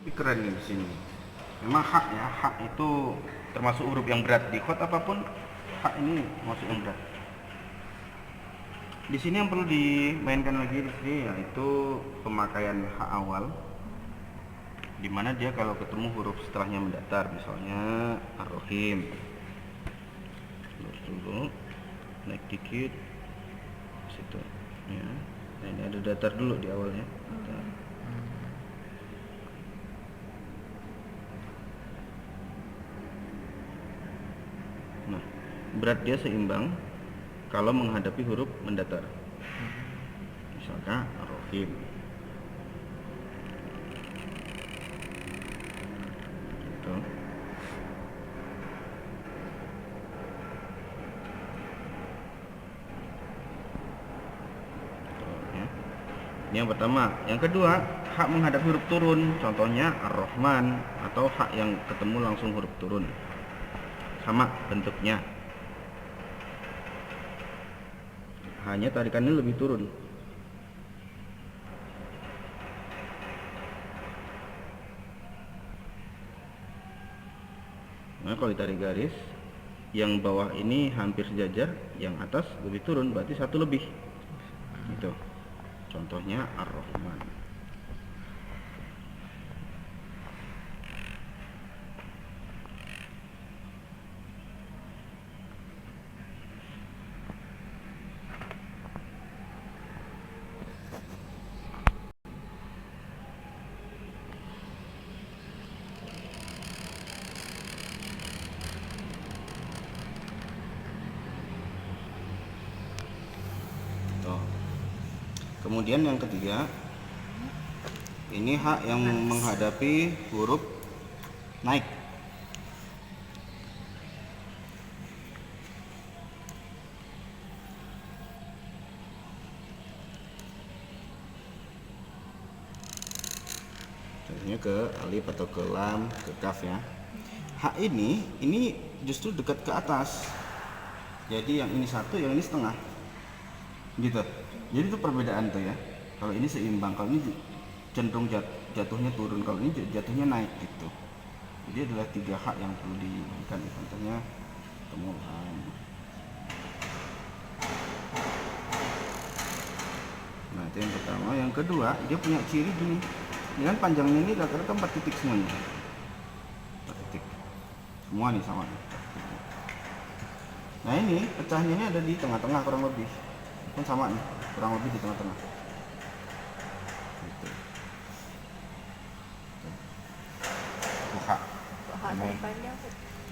Ini keren nih di sini. Memang hak ya, hak itu termasuk huruf yang berat. Di khot apapun, hak ini masuk yang berat. Di sini yang perlu dimainkan lagi di sini yaitu pemakaian hak awal, dimana dia kalau ketemu huruf setelahnya mendatar, misalnya ar-rahim, lurus dulu, naik dikit, situ, ya. Nah, ini ada datar dulu di awalnya. Datar. Nah, berat dia seimbang kalau menghadapi huruf mendatar. Misalkan ar-rahim. Gitu. Ini yang pertama. Yang kedua, hak menghadap huruf turun. Contohnya ar-Rahman atau hak yang ketemu langsung huruf turun. Sama bentuknya. Hanya tarikannya lebih turun. Nah, kalau ditarik garis, yang bawah ini hampir sejajar, yang atas lebih turun, berarti satu lebih. Gitu. Contohnya ar-Rahman. Tuh. Kemudian yang ketiga, ini hak yang menghadapi huruf naik. Contohnya ke alif atau ke lam, ke kaf ya. Hak ini justru dekat ke atas. Jadi yang ini satu, yang ini setengah. Gitu. Jadi itu perbedaan tuh ya. Kalau ini seimbang, kalau ini cenderung jatuhnya turun, kalau ini jatuhnya naik gitu. Jadi adalah tiga hak yang perlu dimainkan. Contohnya kemudian. Nah itu yang pertama. Yang kedua, dia punya ciri gini. Dengan panjangnya ini rata-rata 4 titik semuanya. 4 titik. Semua nih sama. Nah ini pecahnya ini ada di tengah-tengah kurang lebih. Pun sama nih, kurang lebih di tengah-tengah. Gitu. Hak.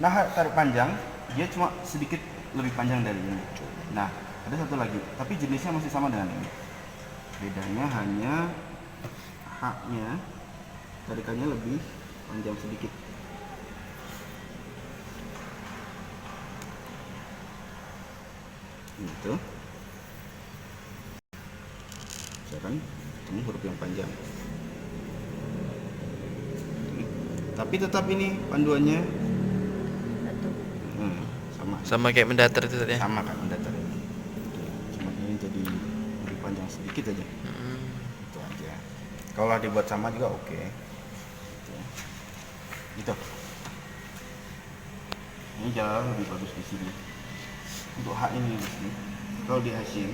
Nah tarik panjang, dia cuma sedikit lebih panjang dari ini. Nah ada satu lagi, tapi jenisnya masih sama dengan ini. Bedanya hanya haknya, tarikannya lebih panjang sedikit. Gitu. Misalkan ketemu huruf yang panjang. Tapi tetap ini panduannya sama kayak mendatar itu tadi ya? Sama kan mendatar. Cuma ini jadi lebih panjang sedikit aja. Itu aja. Kalau dibuat sama juga oke. Gitu. Ini jauh lebih bagus di sini. Untuk hak ini di sini. Kalau di Hasim,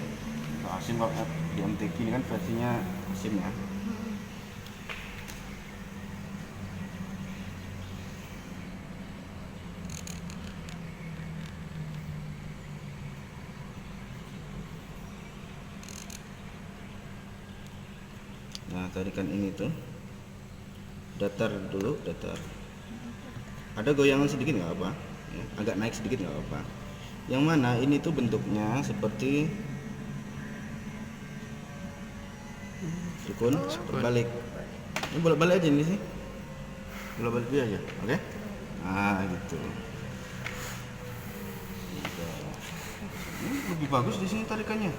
kalau di MTQ ini kan versinya Hasim ya. Nah tarikan ini tuh datar dulu, datar. Ada goyangan sedikit nggak apa, ya, agak naik sedikit nggak apa. Yang mana ini tuh bentuknya seperti sukun balik. Ini bolak-balik aja ini sih, bolak-balik dia aja, oke? Nah gitu. Ini lebih bagus di sini tarikannya.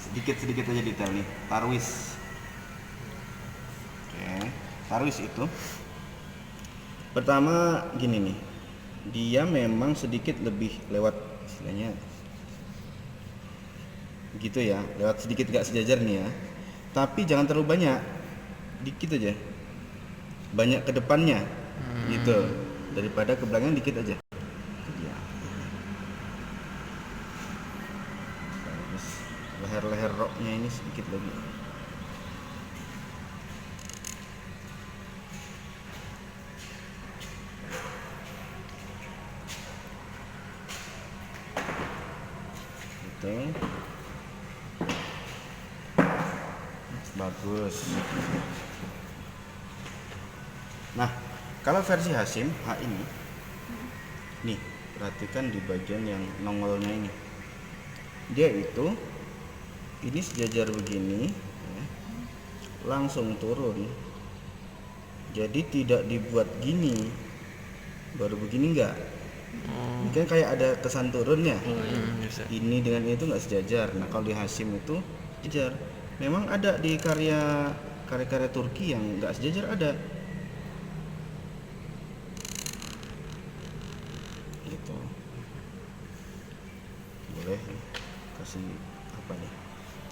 Sedikit-sedikit aja detail nih. Tarwis. Oke. Tarwis itu pertama gini nih. Dia memang sedikit lebih lewat istilahnya gitu ya, lewat sedikit gak sejajar nih ya. Tapi jangan terlalu banyak, dikit aja. Banyak ke depannya, gitu. Daripada ke belakang dikit aja. Itu dia. Terus leher-leher roknya ini sedikit lagi. Gitu. Bagus. Nah, kalau versi Hasyim H ini, nih perhatikan di bagian yang nongolnya ini, dia itu ini sejajar begini, ya, langsung turun. Jadi tidak dibuat gini, baru begini enggak. Ini kan kayak ada kesan turunnya. Bisa. Ini dengan itu nggak sejajar. Nah kalau di Hasyim itu sejajar. Memang ada di karya Turki yang nggak sejajar ada. Gitu. Boleh kasih apa nih?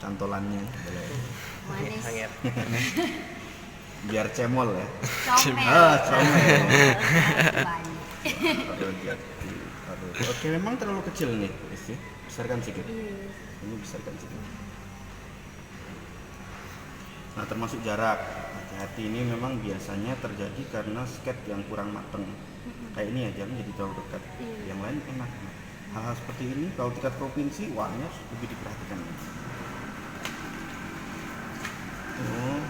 Cantolannya boleh. Manis. Biar cemol ya. Comel. Comel. Banyak. Hati-hati. Oke, memang terlalu kecil nih, Isi. Besarkan sedikit. Iya. Ini besarkan sedikit. Nah, termasuk jarak. Hati-hati, ini memang biasanya terjadi karena skate yang kurang mateng. Kayak ini aja menjadi terlalu dekat. Yang lain enak. Hal-hal seperti ini kalau tingkat provinsi, wah ini harus lebih diperhatikan. Oh.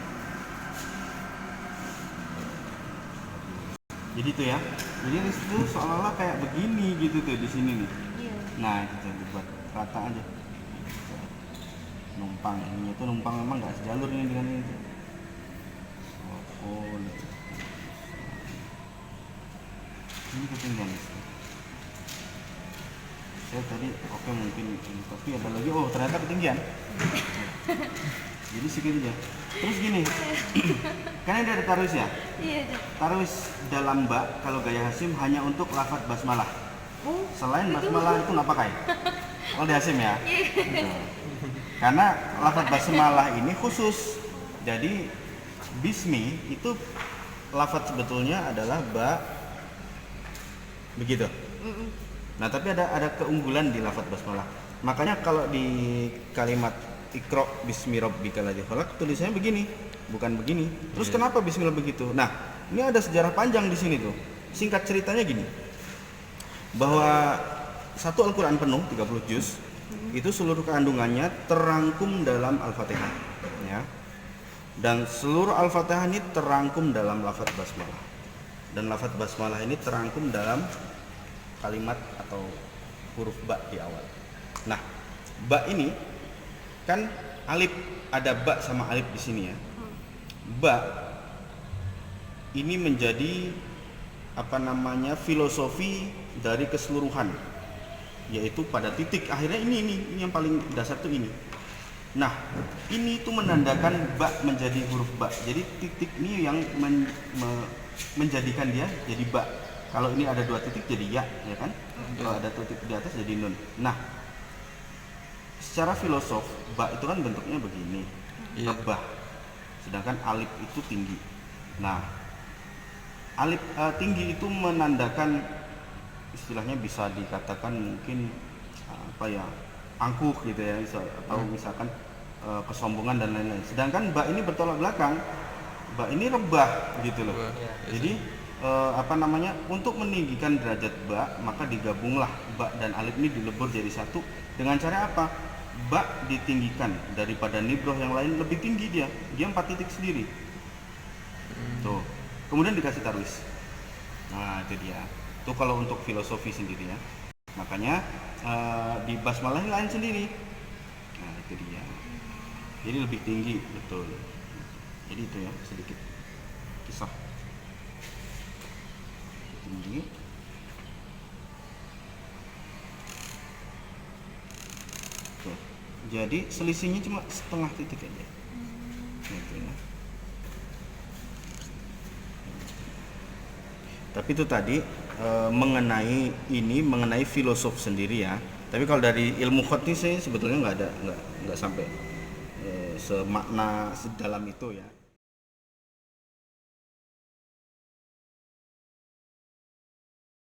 Jadi itu ya. Jadi itu seolah-olah kayak begini gitu tuh di sini nih. Iya. Nah, kita buat rata aja. Numpang ini tuh numpang memang nggak sejalur ini dengan ini tuh. Oh, ini ketinggian. Saya tadi oke mungkin ini, tapi ada lagi. Oh, ternyata ketinggian. Jadi sedikit aja. Terus gini, kan ini ada tarwis ya? Iya. Tarwis dalam bak kalau gaya Hasyim hanya untuk lafadz basmalah. Oh, Selain basmalah itu nggak pakai. Oh di Hasyim ya? Gitu. Karena lafadz basmalah ini khusus. Jadi bismi itu lafadz sebetulnya adalah ba begitu. Nah tapi ada keunggulan di lafadz basmalah. Makanya kalau di kalimat Iqra bismi rabbikal ladzi khalaq tulisannya begini, bukan begini. Terus kenapa bismillah begitu? Nah, ini ada sejarah panjang di sini tuh. Singkat ceritanya gini. Bahwa satu Al-Qur'an penuh 30 juz itu seluruh kandungannya terangkum dalam Al-Fatihah, ya. Dan seluruh Al-Fatihah ini terangkum dalam lafadz basmalah. Dan lafadz basmalah ini terangkum dalam kalimat atau huruf ba di awal. Nah, ba ini kan alif, ada ba sama alif di sini ya. Ba ini menjadi apa namanya filosofi dari keseluruhan, yaitu pada titik akhirnya ini yang paling dasar tuh ini. Nah ini tuh menandakan ba menjadi huruf ba, jadi titik ini yang menjadikan dia jadi ba. Kalau ini ada dua titik jadi ya kan, kalau ada titik di atas jadi nun. Nah secara filosof ba itu kan bentuknya begini, rebah, sedangkan alif itu tinggi. Nah alif tinggi itu menandakan istilahnya bisa dikatakan mungkin apa ya, angkuh gitu ya, atau misalkan kesombongan dan lain-lain. Sedangkan ba ini bertolak belakang, ba ini rebah gitu loh. Jadi apa namanya, untuk meninggikan derajat ba maka digabunglah ba dan alif ini dilebur jadi satu. Dengan cara apa? Ba ditinggikan daripada nibroh yang lain, lebih tinggi dia 4 titik sendiri. Tuh. Kemudian dikasih tarwis. Nah itu dia. Itu kalau untuk filosofi sendiri ya. Makanya di basmalah lain sendiri. Nah itu dia. Jadi lebih tinggi, betul. Jadi itu ya sedikit kisah. Tinggi. Tuh. Jadi selisihnya cuma setengah titik aja. Gitu ya. Tapi itu tadi mengenai filosof sendiri ya. Tapi kalau dari ilmu khot ini saya sebetulnya nggak sampai semakna sedalam itu ya.